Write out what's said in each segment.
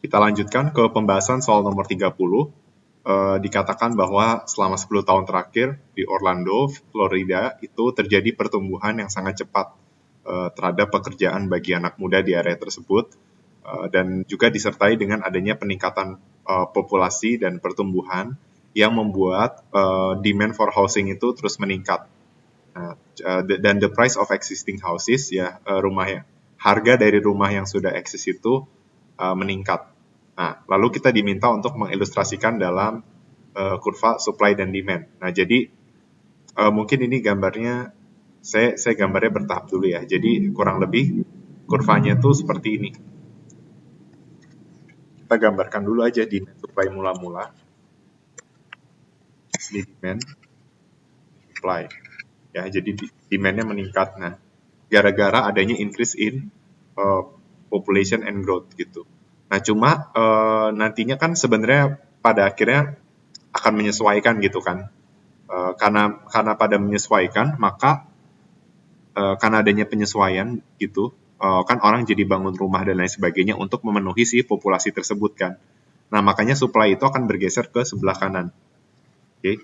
Kita lanjutkan ke pembahasan soal nomor 30. Dikatakan bahwa selama 10 tahun terakhir di Orlando, Florida, itu terjadi pertumbuhan yang sangat cepat terhadap pekerjaan bagi anak muda di area tersebut, dan juga disertai dengan adanya peningkatan populasi dan pertumbuhan yang membuat demand for housing itu terus meningkat. Dan the price of existing houses, ya, harga dari rumah yang sudah eksis itu meningkat. Nah, lalu kita diminta untuk mengilustrasikan dalam kurva supply dan demand. Nah, jadi mungkin ini gambarnya, saya gambarnya bertahap dulu ya. Jadi kurang lebih kurvanya tuh seperti ini. Kita gambarkan dulu aja demand supply mula-mula. Di demand supply. Ya, jadi demand-nya meningkat. Nah, gara-gara adanya increase in population and growth gitu. Nah, cuma nantinya kan sebenarnya pada akhirnya akan menyesuaikan gitu kan. Karena pada menyesuaikan, maka karena adanya penyesuaian gitu, kan orang jadi bangun rumah dan lain sebagainya untuk memenuhi si populasi tersebut kan. Nah, makanya supply itu akan bergeser ke sebelah kanan. Oke.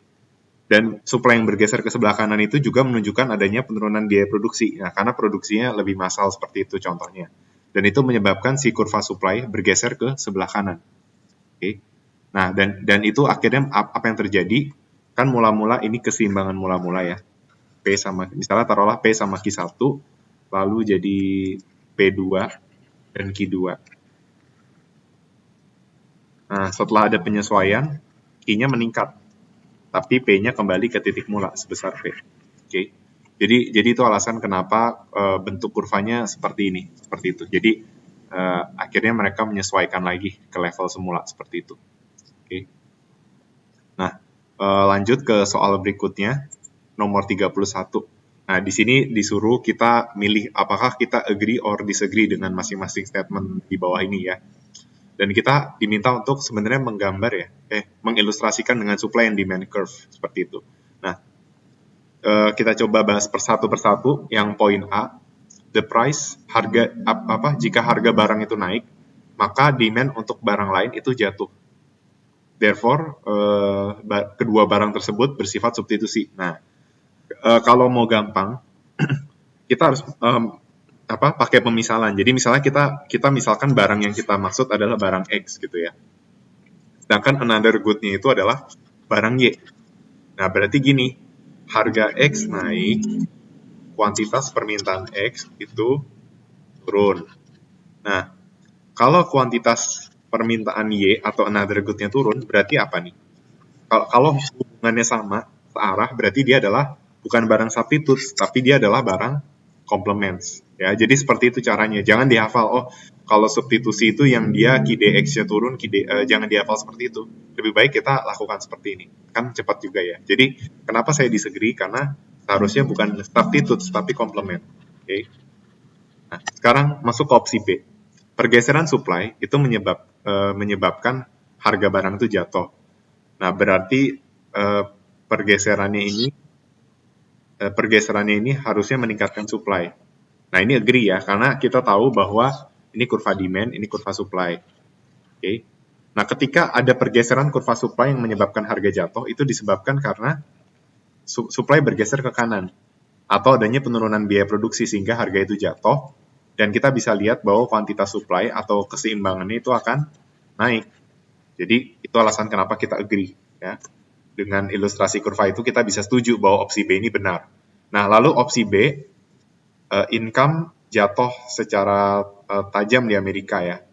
Dan supply yang bergeser ke sebelah kanan itu juga menunjukkan adanya penurunan biaya produksi. Nah, karena produksinya lebih massal seperti itu contohnya. Dan itu menyebabkan si kurva supply bergeser ke sebelah kanan. Oke. Nah, dan itu akhirnya apa yang terjadi? Kan mula-mula ini keseimbangan mula-mula ya. P sama, misalnya taruhlah P sama Q1, lalu jadi P2 dan Q2. Nah, setelah ada penyesuaian, Q-nya meningkat, tapi P-nya kembali ke titik mula sebesar P. Oke. Jadi itu alasan kenapa bentuk kurvanya seperti ini, seperti itu. Jadi akhirnya mereka menyesuaikan lagi ke level semula seperti itu. Oke. Nah, lanjut ke soal berikutnya, nomor 31. Nah, di sini disuruh kita milih apakah kita agree or disagree dengan masing-masing statement di bawah ini ya. Dan kita diminta untuk sebenarnya menggambar ya, mengilustrasikan dengan supply and demand curve seperti itu. Nah, kita coba bahas persatu persatu. Yang poin A, the price, jika harga barang itu naik, maka demand untuk barang lain itu jatuh. Therefore, kedua barang tersebut bersifat substitusi. Nah, kalau mau gampang, kita harus pakai pemisalan. Jadi misalnya kita misalkan barang yang kita maksud adalah barang X gitu ya. Sedangkan another good-nya itu adalah barang Y. Nah, berarti gini, harga X naik, kuantitas permintaan X itu turun. Nah, kalau kuantitas permintaan Y atau another good-nya turun, berarti apa nih? Kalau hubungannya sama, searah, berarti dia adalah bukan barang substitutes, tapi dia adalah barang complements. Ya, jadi seperti itu caranya. Jangan dihafal, kalau substitusi itu yang dia QDX-nya turun, jangan dihafal seperti itu. Lebih baik kita lakukan seperti ini. Kan cepat juga ya. Jadi, kenapa saya disagree? Karena seharusnya bukan substitutes, tapi complement. Oke. Nah, sekarang masuk ke opsi B. Pergeseran supply itu menyebabkan harga barang itu jatuh. Nah, berarti pergeserannya ini harusnya meningkatkan supply. Nah, ini agree ya, karena kita tahu bahwa ini kurva demand, ini kurva supply. Oke. Nah, ketika ada pergeseran kurva supply yang menyebabkan harga jatuh, itu disebabkan karena supply bergeser ke kanan, atau adanya penurunan biaya produksi sehingga harga itu jatuh, dan kita bisa lihat bahwa kuantitas supply atau keseimbangannya itu akan naik. Jadi, itu alasan kenapa kita agree. Ya. Dengan ilustrasi kurva itu kita bisa setuju bahwa opsi B ini benar. Nah, lalu opsi B, income jatuh secara tajam di Amerika ya,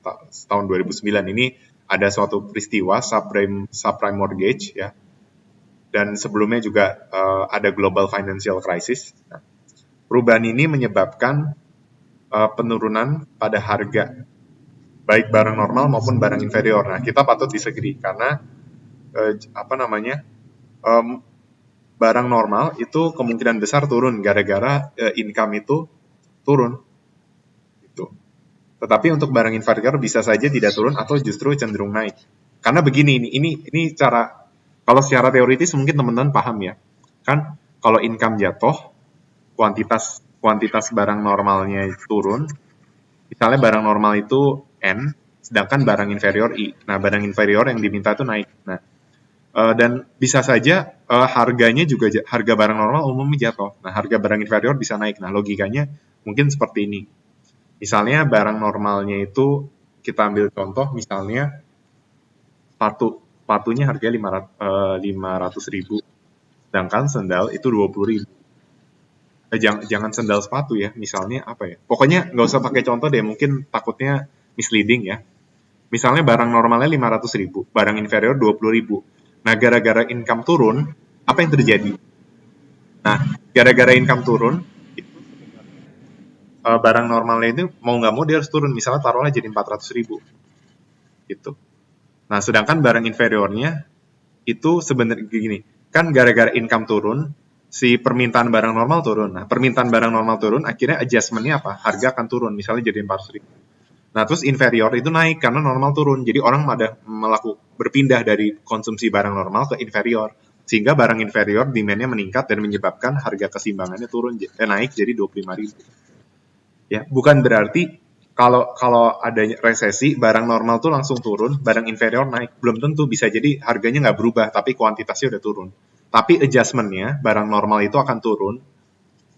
tahun 2009 ini ada suatu peristiwa subprime mortgage ya, dan sebelumnya juga ada global financial crisis. Nah, perubahan ini menyebabkan penurunan pada harga baik barang normal maupun barang inferior. Nah, kita patut disagree karena barang normal itu kemungkinan besar turun gara-gara income itu turun. Gitu. Tetapi untuk barang inferior bisa saja tidak turun atau justru cenderung naik. Karena begini, ini cara, kalau secara teoritis mungkin teman-teman paham ya. Kan kalau income jatuh, kuantitas barang normalnya turun. Misalnya barang normal itu N, sedangkan barang inferior I. Nah, barang inferior yang diminta itu naik. Nah, dan bisa saja harganya juga harga barang normal umumnya jatuh. Nah, harga barang inferior bisa naik. Nah, logikanya mungkin seperti ini. Misalnya barang normalnya itu kita ambil contoh misalnya sepatunya harganya 500.000, sedangkan sendal itu 20.000. Jangan sendal sepatu ya, misalnya apa ya? Pokoknya nggak usah pakai contoh deh, mungkin takutnya misleading ya. Misalnya barang normalnya 500.000, barang inferior 20.000. Nah, gara-gara income turun, apa yang terjadi? Nah, gara-gara income turun, barang normalnya itu mau nggak mau dia harus turun. Misalnya taruhnya jadi 400.000 gitu. Nah, sedangkan barang inferiornya itu sebenarnya gini, kan gara-gara income turun, si permintaan barang normal turun. Nah, permintaan barang normal turun, akhirnya adjustment-nya apa? Harga akan turun, misalnya jadi 400.000. Nah, terus inferior itu naik karena normal turun. Jadi orang pada berpindah dari konsumsi barang normal ke inferior. Sehingga barang inferior demand-nya meningkat dan menyebabkan harga keseimbangannya naik jadi 25.000. Ya, bukan berarti kalau ada resesi barang normal tuh langsung turun, barang inferior naik. Belum tentu, bisa jadi harganya nggak berubah tapi kuantitasnya udah turun. Tapi adjustment-nya barang normal itu akan turun,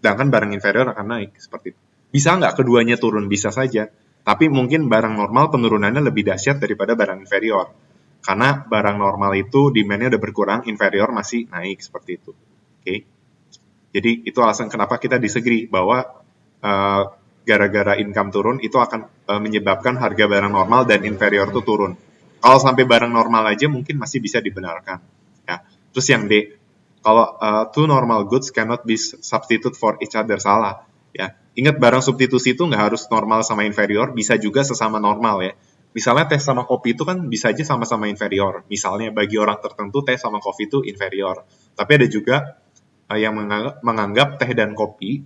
sedangkan barang inferior akan naik seperti itu. Bisa nggak keduanya turun? Bisa saja. Tapi mungkin barang normal penurunannya lebih dahsyat daripada barang inferior. Karena barang normal itu demand-nya udah berkurang, inferior masih naik seperti itu. Oke. Jadi itu alasan kenapa kita disagree bahwa uh, gara-gara income turun itu akan menyebabkan harga barang normal dan inferior itu turun. Kalau sampai barang normal aja mungkin masih bisa dibenarkan. Ya. Terus yang D, kalau two normal goods cannot be substitute for each other, salah. Ya, ingat barang substitusi itu nggak harus normal sama inferior, bisa juga sesama normal ya. Misalnya teh sama kopi itu kan bisa aja sama-sama inferior. Misalnya bagi orang tertentu teh sama kopi itu inferior. Tapi ada juga yang menganggap teh dan kopi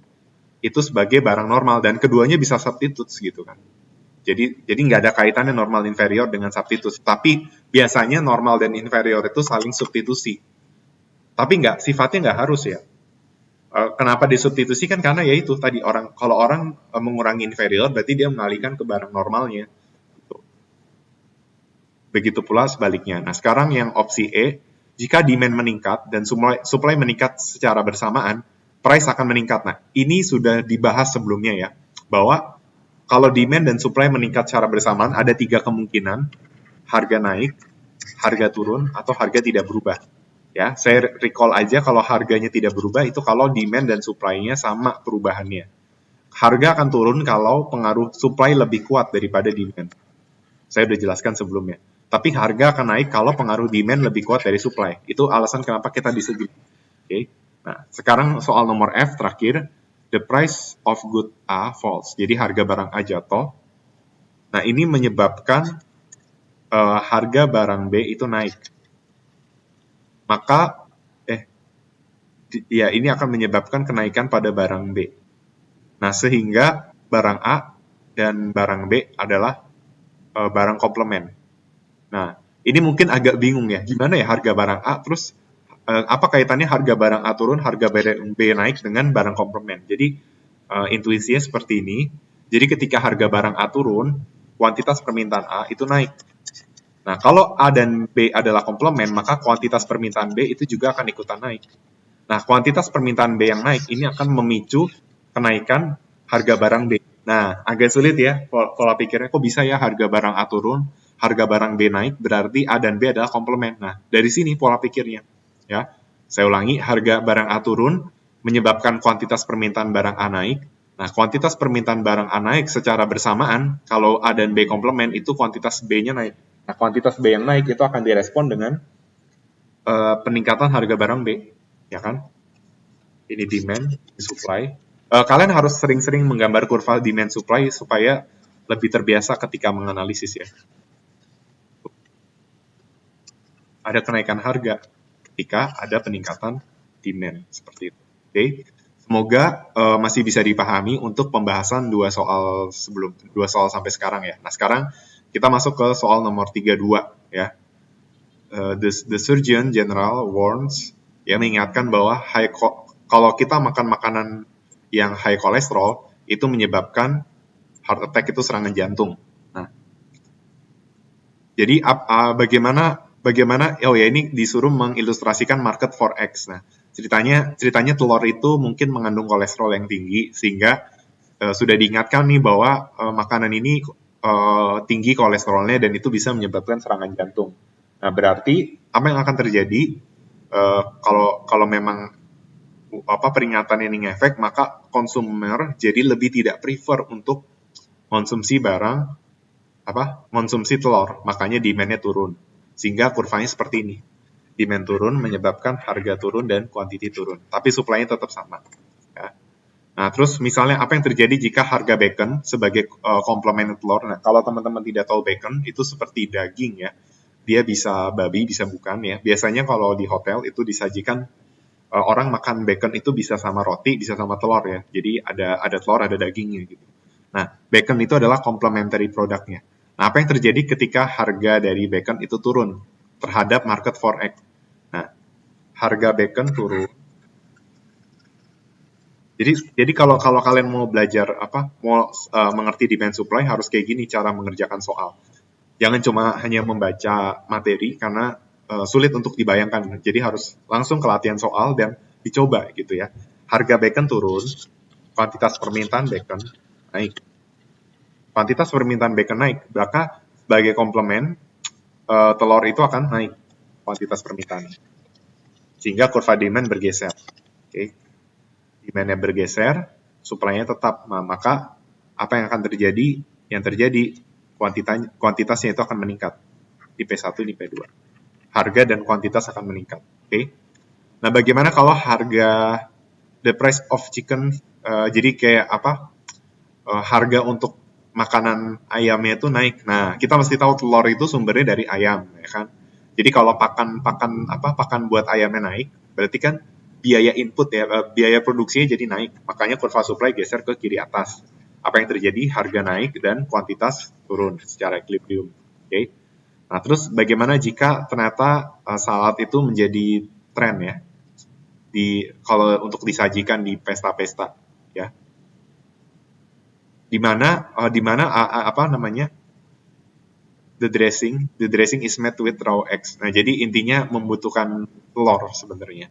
itu sebagai barang normal dan keduanya bisa substitute gitu kan. Jadi nggak ada kaitannya normal inferior dengan substitute. Tapi biasanya normal dan inferior itu saling substitusi. Tapi sifatnya nggak harus ya. Kenapa disubstitusi kan karena ya itu tadi kalau orang mengurangi inferior berarti dia mengalihkan ke barang normalnya. Begitu pula sebaliknya. Nah, sekarang yang opsi E, jika demand meningkat dan supply meningkat secara bersamaan, price akan meningkat. Nah, ini sudah dibahas sebelumnya ya, bahwa kalau demand dan supply meningkat secara bersamaan, ada 3 kemungkinan, harga naik, harga turun, atau harga tidak berubah. Ya, saya recall aja kalau harganya tidak berubah itu kalau demand dan supply-nya sama perubahannya. Harga akan turun kalau pengaruh supply lebih kuat daripada demand. Saya udah jelaskan sebelumnya. Tapi harga akan naik kalau pengaruh demand lebih kuat dari supply. Itu alasan kenapa kita disagree. Okay? Nah, sekarang soal nomor F terakhir, the price of good A falls. Jadi harga barang A jatuh. Nah, ini menyebabkan harga barang B itu naik. Maka, ini akan menyebabkan kenaikan pada barang B. Nah, sehingga barang A dan barang B adalah barang komplement. Nah, ini mungkin agak bingung ya, gimana ya harga barang A, terus apa kaitannya harga barang A turun, harga barang B naik dengan barang komplement. Jadi, intuisinya seperti ini. Jadi ketika harga barang A turun, kuantitas permintaan A itu naik. Nah, kalau A dan B adalah komplement, maka kuantitas permintaan B itu juga akan ikutan naik. Nah, kuantitas permintaan B yang naik ini akan memicu kenaikan harga barang B. Nah, agak sulit ya pola pikirnya, kok bisa ya harga barang A turun, harga barang B naik, berarti A dan B adalah komplement. Nah, dari sini pola pikirnya. Ya, saya ulangi, harga barang A turun menyebabkan kuantitas permintaan barang A naik. Nah, kuantitas permintaan barang A naik secara bersamaan, kalau A dan B komplement, itu kuantitas B-nya naik. Nah, kuantitas B yang naik itu akan direspon dengan peningkatan harga barang B, ya kan? Ini demand, supply. Kalian harus sering-sering menggambar kurva demand supply supaya lebih terbiasa ketika menganalisis ya. Ada kenaikan harga ketika ada peningkatan demand seperti itu. Oke, semoga masih bisa dipahami untuk pembahasan dua soal sampai sekarang ya. Nah, sekarang kita masuk ke soal nomor 32 ya. The Surgeon General warns ya, mengingatkan bahwa kalau kita makan makanan yang high kolesterol itu menyebabkan heart attack, itu serangan jantung. Nah, Jadi bagaimana oh ya ini disuruh mengilustrasikan market forex. Nah, ceritanya telur itu mungkin mengandung kolesterol yang tinggi sehingga sudah diingatkan nih bahwa makanan ini tinggi kolesterolnya dan itu bisa menyebabkan serangan jantung. Nah, berarti apa yang akan terjadi kalau memang peringatan ini ngefek, maka konsumer jadi lebih tidak prefer untuk konsumsi konsumsi telur, makanya demand-nya turun. Sehingga kurvanya seperti ini. Demand turun menyebabkan harga turun dan quantity turun, tapi supply-nya tetap sama. Ya. Nah, terus misalnya apa yang terjadi jika harga bacon sebagai komplement telur? Nah, kalau teman-teman tidak tahu bacon, itu seperti daging ya. Dia bisa babi, bisa bukan ya. Biasanya kalau di hotel itu disajikan orang makan bacon itu bisa sama roti, bisa sama telur ya. Jadi ada telur, ada dagingnya gitu. Nah, bacon itu adalah complementary produknya. Nah, apa yang terjadi ketika harga dari bacon itu turun terhadap market forex? Nah, harga bacon turun. Jadi kalau kalau kalian mau belajar mau mengerti demand supply harus kayak gini cara mengerjakan soal. Jangan cuma hanya membaca materi karena sulit untuk dibayangkan. Jadi harus langsung ke latihan soal dan dicoba gitu ya. Harga bacon turun, kuantitas permintaan bacon naik. Kuantitas permintaan bacon naik, maka sebagai komplement telur itu akan naik kuantitas permintaan. Sehingga kurva demand bergeser. Oke. Demand-nya bergeser, supply-nya tetap. Nah, maka apa yang akan terjadi? Yang terjadi kuantitasnya itu akan meningkat di P1, di P2. Harga dan kuantitas akan meningkat. Oke. Nah, bagaimana kalau harga the price of chicken jadi kayak harga untuk makanan ayamnya itu naik. Nah, kita mesti tahu telur itu sumbernya dari ayam, ya kan? Jadi kalau pakan buat ayamnya naik, berarti kan biaya input ya, biaya produksinya jadi naik. Makanya kurva supply geser ke kiri atas. Apa yang terjadi? Harga naik dan kuantitas turun secara equilibrium. Oke. Nah, terus bagaimana jika ternyata salad itu menjadi tren ya kalau untuk disajikan di pesta-pesta ya, di mana apa namanya the dressing is made with raw eggs. Nah, jadi intinya membutuhkan telur sebenarnya.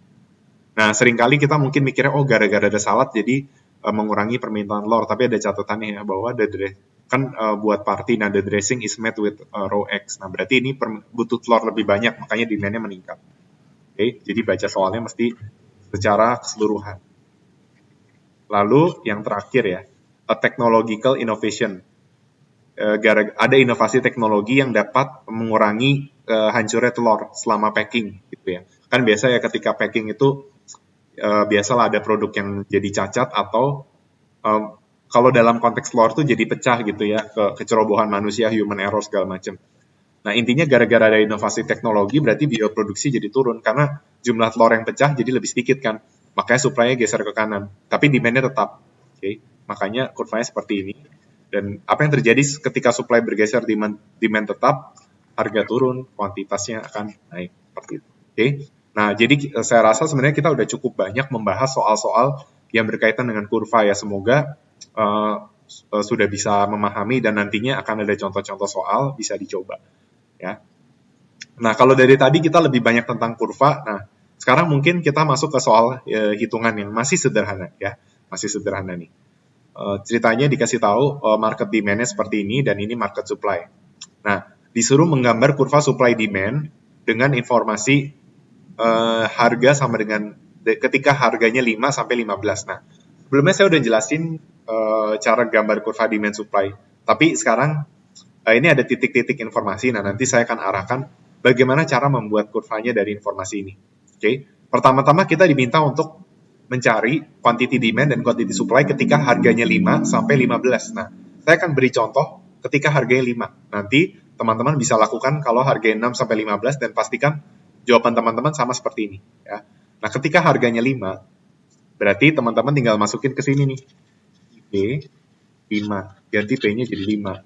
Nah, seringkali kita mungkin mikirnya oh gara-gara ada salad jadi mengurangi permintaan telur, tapi ada catatannya ya bahwa buat party, nah the dressing is made with raw eggs. Nah, berarti ini butuh telur lebih banyak, makanya demand-nya meningkat. Oke, jadi baca soalnya mesti secara keseluruhan. Lalu yang terakhir ya, a technological innovation. Ada inovasi teknologi yang dapat mengurangi hancurnya telur selama packing gitu ya. Kan biasa ya ketika packing itu biasalah ada produk yang jadi cacat atau kalau dalam konteks telur tuh jadi pecah gitu ya, kecerobohan manusia, human error segala macam. Nah, intinya gara-gara ada inovasi teknologi berarti bioproduksi jadi turun karena jumlah telur yang pecah jadi lebih sedikit kan. Makanya supply-nya geser ke kanan, tapi demand-nya tetap. Oke. Makanya kurvanya seperti ini. Dan apa yang terjadi ketika supply bergeser, demand tetap, harga turun, kuantitasnya akan naik seperti itu. Oke. Nah, jadi saya rasa sebenarnya kita udah cukup banyak membahas soal-soal yang berkaitan dengan kurva ya. Semoga sudah bisa memahami dan nantinya akan ada contoh-contoh soal bisa dicoba. Ya. Nah, kalau dari tadi kita lebih banyak tentang kurva. Nah, sekarang mungkin kita masuk ke soal hitungan yang masih sederhana ya. Masih sederhana nih. Ceritanya dikasih tahu market demand-nya seperti ini dan ini market supply. Nah, disuruh menggambar kurva supply demand dengan informasi harga sama dengan ketika harganya 5 sampai 15. Nah, sebelumnya saya udah jelasin cara gambar kurva demand supply. Tapi sekarang ini ada titik-titik informasi. Nah, nanti saya akan arahkan bagaimana cara membuat kurvanya dari informasi ini. Oke. Pertama-tama kita diminta untuk mencari quantity demand dan quantity supply ketika harganya 5 sampai 15. Nah, saya akan beri contoh ketika harganya 5. Nanti teman-teman bisa lakukan kalau harganya 6 sampai 15 dan pastikan jawaban teman-teman sama seperti ini ya. Nah, ketika harganya 5, berarti teman-teman tinggal masukin ke sini nih. P 5, ganti P-nya jadi 5.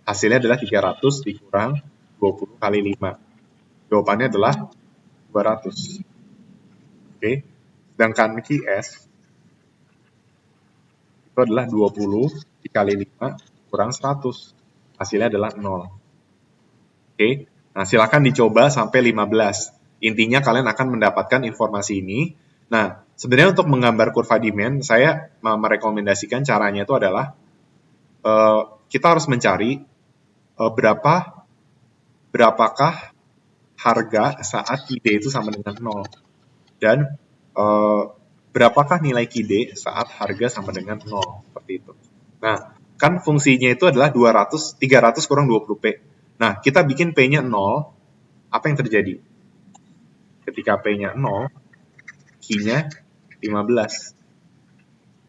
Hasilnya adalah 300 dikurang 20 kali 5. Jawabannya adalah 200. Oke. Sedangkan QS itu adalah 20 dikali 5 kurang 100. Hasilnya adalah 0. Oke. Oke. Nah, silakan dicoba sampai 15. Intinya kalian akan mendapatkan informasi ini. Nah, sebenarnya untuk menggambar kurva demand, saya merekomendasikan caranya itu adalah kita harus mencari berapakah harga saat KID itu sama dengan 0 dan berapakah nilai KID saat harga sama dengan 0 seperti itu. Nah, kan fungsinya itu adalah 300 kurang 20P. Nah, kita bikin P-nya 0, apa yang terjadi? Ketika P-nya 0, Q-nya 15.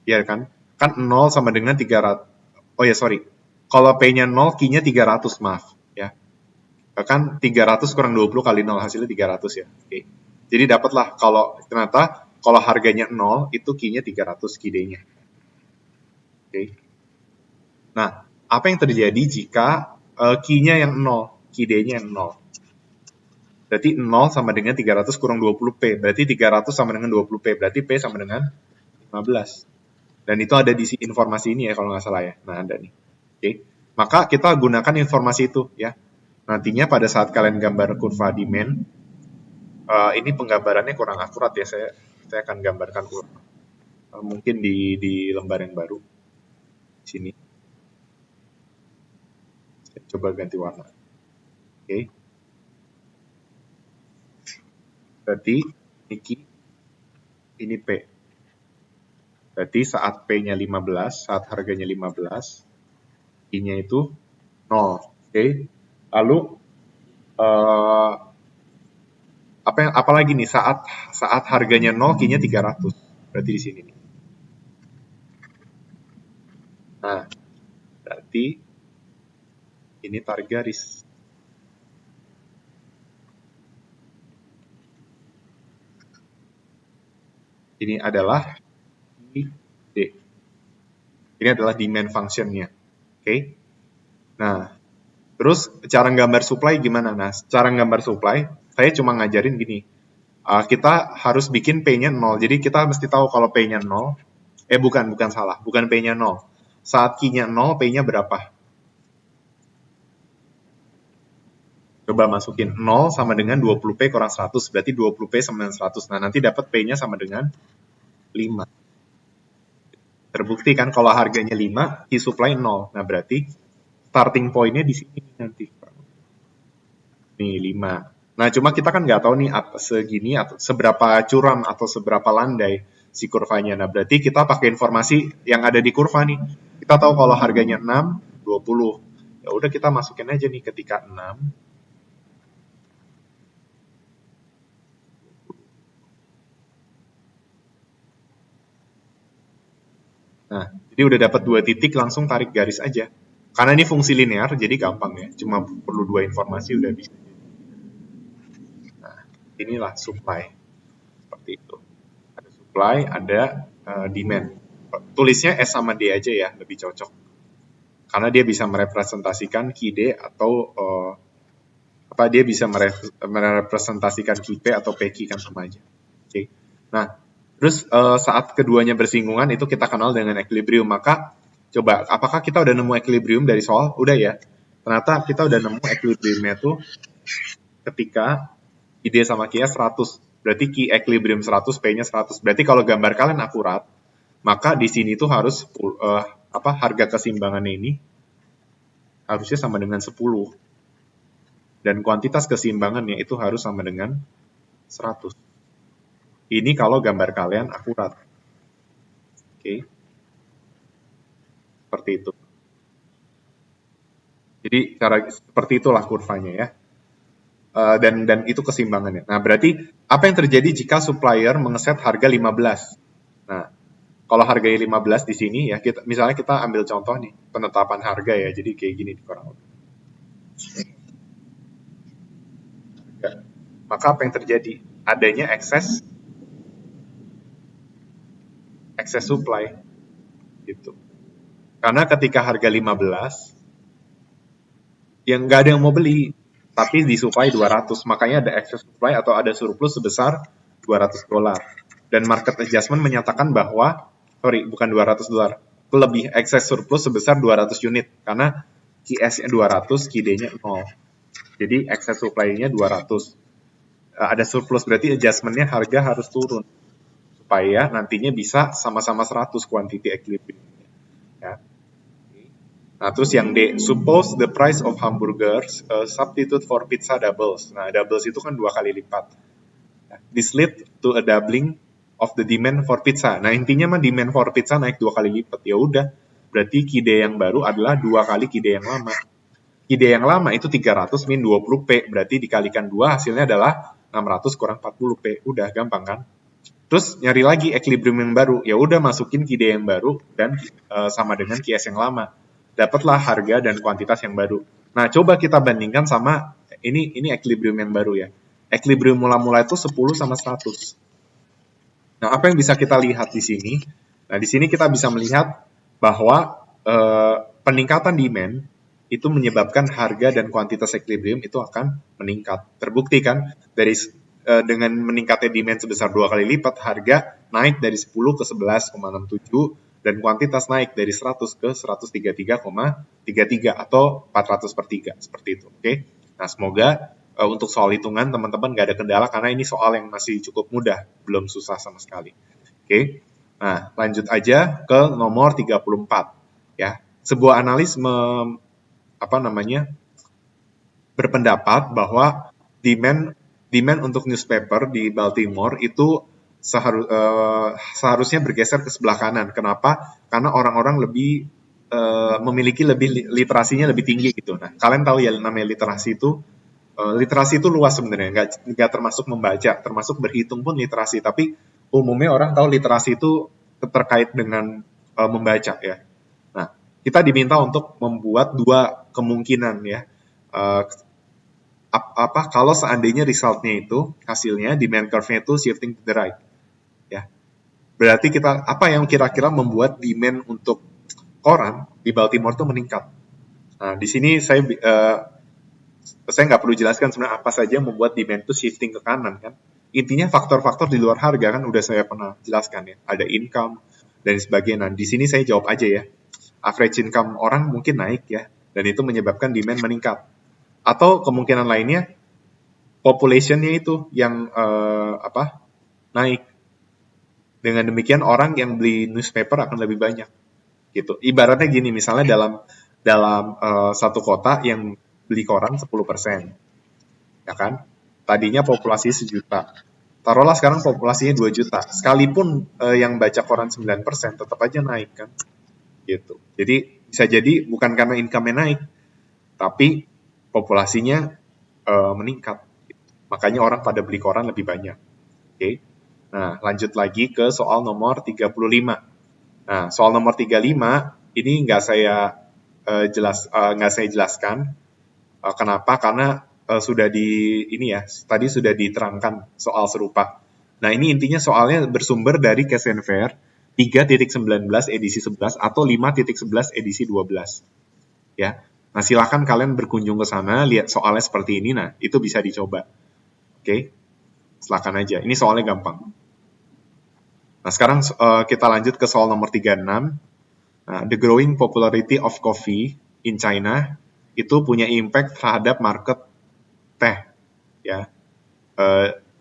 Ya kan? Kan 0 sama dengan 300. Oh ya, sorry. Kalau P-nya 0, Q-nya 300, maaf. Ya. Kan 300 kurang 20 kali 0, hasilnya 300 ya. Oke. Jadi dapatlah kalau ternyata kalau harganya 0, itu Q-nya 300 KID-nya. Oke. Nah, apa yang terjadi jika Q-nya yang 0, KID-nya yang 0? Berarti 0 sama dengan 300 kurang 20P. Berarti 300 sama dengan 20P. Berarti P sama dengan 15. Dan itu ada di informasi ini ya kalau nggak salah ya. Nah, ada nih. Oke. Maka kita gunakan informasi itu ya. Nantinya pada saat kalian gambar kurva demand, ini penggambarannya kurang akurat ya. Saya akan gambarkan ulang. Mungkin di lembar yang baru. Sini. Saya coba ganti warna. Oke. Berarti ini P. Berarti saat P-nya 15, saat harganya 15, I-nya itu 0. Oke. Lalu apa lagi nih saat harganya 0, Q-nya 300. Berarti di sini nih. Nah, berarti ini tarik garis. Ini adalah ID. Ini adalah demand function-nya. Oke. Nah, terus cara gambar supply gimana? Nah, cara gambar supply, saya cuma ngajarin gini. Kita harus bikin P-nya 0. Jadi kita mesti tahu kalau P-nya 0. Bukan salah. Bukan P-nya 0. Saat Q-nya 0, P-nya berapa? Coba masukin 0 sama dengan 20P kurang 100. Berarti 20P sama dengan 100. Nah, nanti dapat P-nya sama dengan 5. Terbukti kan kalau harganya 5, Q supply 0. Nah, berarti starting point-nya di sini nanti. Nih, 5. Nah, cuma kita kan nggak tahu nih segini atau seberapa curam atau seberapa landai si kurvanya. Nah, berarti kita pakai informasi yang ada di kurva nih. Kita tahu kalau harganya 6, 20. Ya udah kita masukin aja nih ketika 6. Nah, jadi udah dapat 2 titik, langsung tarik garis aja. Karena ini fungsi linear, jadi gampang ya. Cuma perlu 2 informasi udah bisa. Nah, inilah supply. Seperti itu. Ada supply, ada demand. Tulisnya S sama D aja ya, lebih cocok. Karena dia bisa merepresentasikan QD atau dia bisa merepresentasikan QP atau PQ kan sama aja. Oke. Nah, terus saat keduanya bersinggungan itu kita kenal dengan equilibrium. Maka coba apakah kita udah nemu equilibrium dari soal? Udah ya. Ternyata kita udah nemu equilibriumnya tuh ketika ID sama Q-nya 100. Berarti Q equilibrium 100, P-nya 100. Berarti kalau gambar kalian akurat, maka di sini tuh harus harga keseimbangannya ini harusnya sama dengan 10. Dan kuantitas keseimbangannya itu harus sama dengan 100. Ini kalau gambar kalian akurat. Oke. Seperti itu. Jadi seperti itulah kurvanya ya. Dan itu keseimbangannya. Nah, berarti apa yang terjadi jika supplier mengeset harga 15? Nah, kalau harganya 15 di sini ya, misalnya kita ambil contoh nih, penetapan harga ya. Jadi kayak gini kurang lebih. Maka apa yang terjadi? Adanya excess supply gitu. Karena ketika harga 15 yang nggak ada yang mau beli, tapi disuplai 200, makanya ada excess supply atau ada surplus sebesar $200. Dan market adjustment menyatakan bahwa bukan $200, lebih excess surplus sebesar 200 unit karena QS-nya 200, QD-nya 0. Jadi excess supply-nya 200. Ada surplus, berarti adjustment-nya harga harus turun supaya nantinya bisa sama-sama 100 quantity equilibrium. Ya. Nah, terus yang D, suppose the price of hamburgers substitute for pizza doubles. Nah, doubles itu kan 2 kali lipat. This lead to a doubling of the demand for pizza. Nah, intinya mah demand for pizza naik 2 kali lipat. Ya udah, berarti KIDE yang baru adalah 2 kali KIDE yang lama. KIDE yang lama itu 300 min 20P, berarti dikalikan 2 hasilnya adalah 600 kurang 40P. Udah gampang kan? Terus nyari lagi equilibrium yang baru, ya udah masukin KIDE yang baru dan sama dengan QS yang lama. Dapatlah harga dan kuantitas yang baru. Nah, coba kita bandingkan sama ini equilibrium yang baru ya. Equilibrium mula-mula itu 10 sama 100. Nah, apa yang bisa kita lihat di sini? Nah, di sini kita bisa melihat bahwa peningkatan demand itu menyebabkan harga dan kuantitas equilibrium itu akan meningkat. Terbukti kan dari dengan meningkatnya demand sebesar 2 kali lipat, harga naik dari 10 ke 11,67 dan kuantitas naik dari 100 ke 133,33 atau 400 per 3 seperti itu. Oke. Nah, semoga untuk soal hitungan teman-teman nggak ada kendala karena ini soal yang masih cukup mudah, belum susah sama sekali. Oke. Nah, lanjut aja ke nomor 34 ya. Sebuah analis berpendapat bahwa demand untuk newspaper di Baltimore itu seharusnya bergeser ke sebelah kanan. Kenapa? Karena orang-orang lebih memiliki literasinya lebih tinggi gitu. Nah, kalian tahu ya namanya literasi itu luas sebenarnya, nggak termasuk membaca, termasuk berhitung pun literasi. Tapi umumnya orang tahu literasi itu terkait dengan membaca ya. Nah, kita diminta untuk membuat 2 kemungkinan ya. Kalau seandainya resultnya itu hasilnya demand curve-nya itu shifting to the right ya, berarti apa yang kira-kira membuat demand untuk koran di Baltimore itu meningkat. Nah, di sini saya nggak perlu jelaskan sebenarnya apa saja yang membuat demand itu shifting ke kanan kan. Intinya faktor-faktor di luar harga kan udah saya pernah jelaskan ya, ada income dan sebagainya. Nah, di sini saya jawab aja ya, average income orang mungkin naik ya, dan itu menyebabkan demand meningkat. Atau kemungkinan lainnya, population-nya itu yang naik. Dengan demikian orang yang beli newspaper akan lebih banyak. Gitu. Ibaratnya gini, misalnya dalam satu kota yang beli koran 10%, ya kan? Tadinya populasi 1 juta. Taruhlah sekarang populasinya 2 juta. Sekalipun yang baca koran 9%, tetap aja naik kan? Gitu. Jadi bisa jadi bukan karena income-nya naik, tapi populasinya meningkat. Makanya orang pada beli koran lebih banyak. Oke. Nah, lanjut lagi ke soal nomor 35. Nah, soal nomor 35 ini nggak saya jelaskan. Kenapa? Karena tadi sudah diterangkan soal serupa. Nah, ini intinya soalnya bersumber dari Cash and Fair 3.19 edisi 11 atau 5.11 edisi 12. Ya. Nah, silakan kalian berkunjung ke sana, lihat soalnya seperti ini. Nah, itu bisa dicoba. Oke. Silakan aja. Ini soalnya gampang. Nah, sekarang kita lanjut ke soal nomor 36. Nah, the growing popularity of coffee in China itu punya impact terhadap market teh. Ya.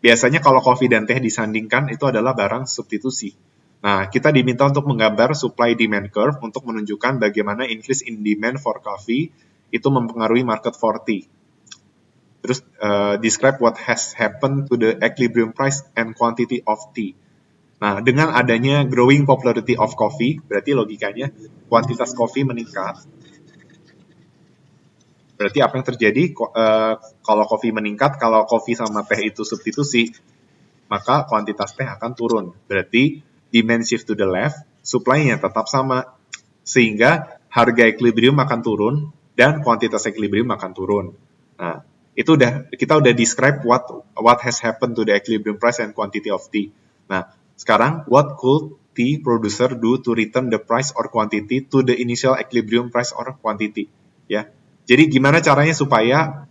Biasanya kalau kopi dan teh disandingkan itu adalah barang substitusi. Nah, kita diminta untuk menggambar supply demand curve untuk menunjukkan bagaimana increase in demand for coffee itu mempengaruhi market for tea. Terus describe what has happened to the equilibrium price and quantity of tea. Nah, dengan adanya growing popularity of coffee, berarti logikanya kuantitas kopi meningkat. Berarti apa yang terjadi kalau kopi meningkat, kalau kopi sama teh itu substitusi, maka kuantitas teh akan turun. Berarti demand shift to the left, supply-nya tetap sama. Sehingga harga equilibrium akan turun dan kuantitas equilibrium akan turun. Nah, itu kita udah describe what has happened to the equilibrium price and quantity of tea. Nah, sekarang what could tea producer do to return the price or quantity to the initial equilibrium price or quantity? Ya. Jadi gimana caranya supaya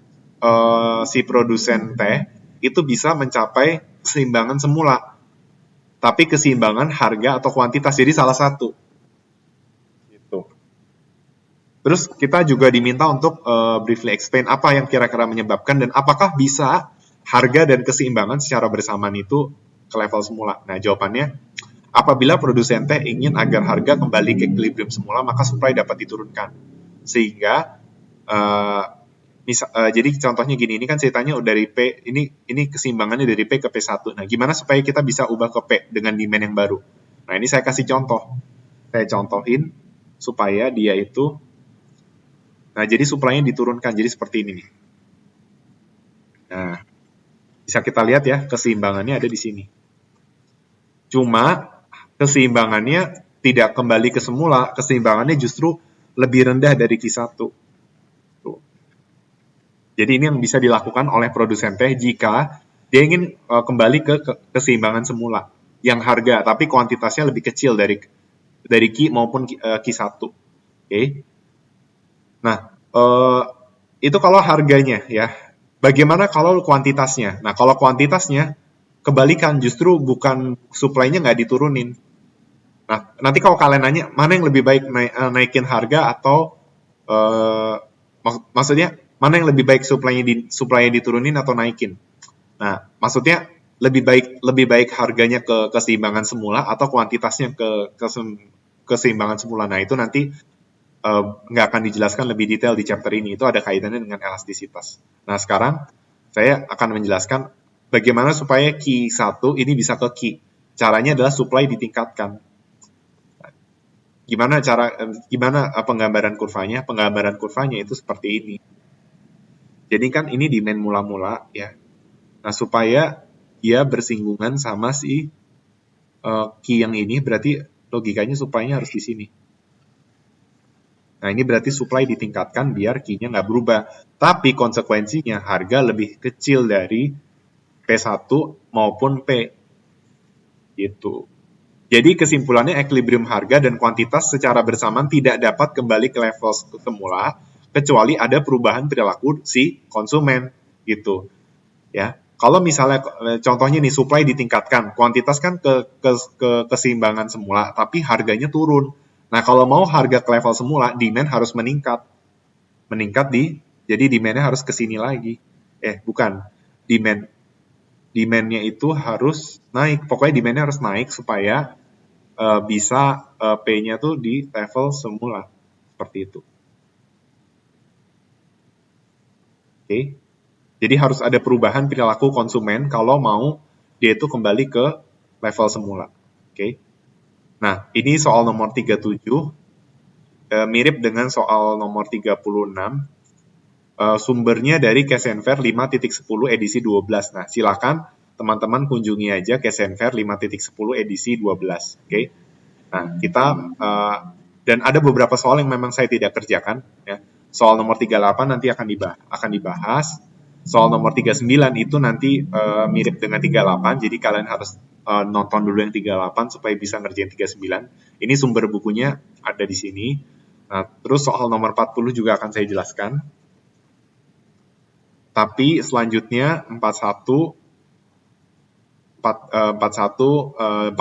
si produsen teh itu bisa mencapai keseimbangan semula, tapi keseimbangan harga atau kuantitas jadi salah satu. Gitu. Terus kita juga diminta untuk briefly explain apa yang kira-kira menyebabkan dan apakah bisa harga dan keseimbangan secara bersamaan itu ke level semula. Nah, jawabannya apabila produsen teh ingin agar harga kembali ke equilibrium semula, maka supply dapat diturunkan. Sehingga jadi contohnya gini, ini kan ceritanya dari P, ini keseimbangannya dari P ke P1. Nah, gimana supaya kita bisa ubah ke P dengan demand yang baru? Nah, ini saya kasih contoh. Saya contohin supaya dia itu, nah jadi supply-nya diturunkan, jadi seperti ini nih. Nah, bisa kita lihat ya, keseimbangannya ada di sini. Cuma, keseimbangannya tidak kembali ke semula, keseimbangannya justru lebih rendah dari Q1. Tuh. Jadi ini yang bisa dilakukan oleh produsen teh jika dia ingin kembali ke keseimbangan semula yang harga tapi kuantitasnya lebih kecil dari Q maupun Q1. Oke. Nah, itu kalau harganya ya. Bagaimana kalau kuantitasnya? Nah, kalau kuantitasnya kebalikan, justru bukan supply-nya nggak diturunin. Nah, nanti kalau kalian nanya mana yang lebih baik naikin harga atau maksudnya mana yang lebih baik supply-nya diturunin atau naikin? Nah, maksudnya lebih baik harganya ke keseimbangan semula atau kuantitasnya ke keseimbangan semula. Nah, itu nanti nggak akan dijelaskan lebih detail di chapter ini. Itu ada kaitannya dengan elastisitas. Nah, sekarang saya akan menjelaskan bagaimana supaya Q1 ini bisa ke Q. Caranya adalah supply ditingkatkan. Gimana penggambaran kurvanya? Penggambaran kurvanya itu seperti ini. Jadi kan ini demand mula-mula ya. Nah, supaya dia bersinggungan sama si Q yang ini, berarti logikanya supply-nya harus di sini. Nah, ini berarti supply ditingkatkan biar Q-nya nggak berubah. Tapi konsekuensinya harga lebih kecil dari P1 maupun P. Gitu. Jadi kesimpulannya equilibrium harga dan kuantitas secara bersamaan tidak dapat kembali ke level semula kecuali ada perubahan perilaku si konsumen. Gitu. Ya. Kalau misalnya contohnya nih supply ditingkatkan, kuantitas kan ke keseimbangan semula, tapi harganya turun. Nah, kalau mau harga ke level semula, demand harus meningkat. Jadi demand-nya harus ke sini lagi. Bukan. Demand-nya itu harus naik. Pokoknya demand-nya harus naik supaya bisa P-nya tuh di level semula. Seperti itu. Oke. Jadi harus ada perubahan perilaku konsumen kalau mau dia itu kembali ke level semula. Oke. Nah, ini soal nomor 37. Mirip dengan soal nomor 36. Sumbernya dari Kesenver 5.10 edisi 12. Nah, silakan teman-teman kunjungi aja Kesenver 5.10 edisi 12. Oke. Nah, kita dan ada beberapa soal yang memang saya tidak kerjakan ya. Soal nomor 38 nanti akan dibahas. Soal nomor 39 itu nanti mirip dengan 38, jadi kalian harus nonton dulu yang 38 supaya bisa ngerjain 39. Ini sumber bukunya ada di sini. Nah, terus soal nomor 40 juga akan saya jelaskan. Tapi selanjutnya 41, 42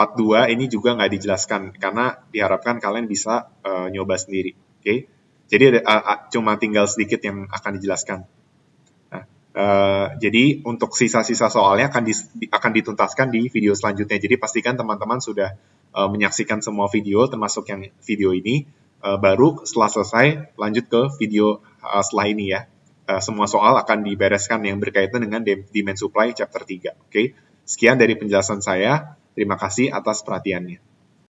ini juga nggak dijelaskan karena diharapkan kalian bisa nyoba sendiri. Oke? Jadi cuma tinggal sedikit yang akan dijelaskan. Jadi untuk sisa-sisa soalnya akan dituntaskan di video selanjutnya. Jadi pastikan teman-teman sudah menyaksikan semua video termasuk yang video ini. Baru setelah selesai lanjut ke video setelah ini ya. Semua soal akan dibereskan yang berkaitan dengan demand supply chapter 3. Oke. Sekian dari penjelasan saya. Terima kasih atas perhatiannya.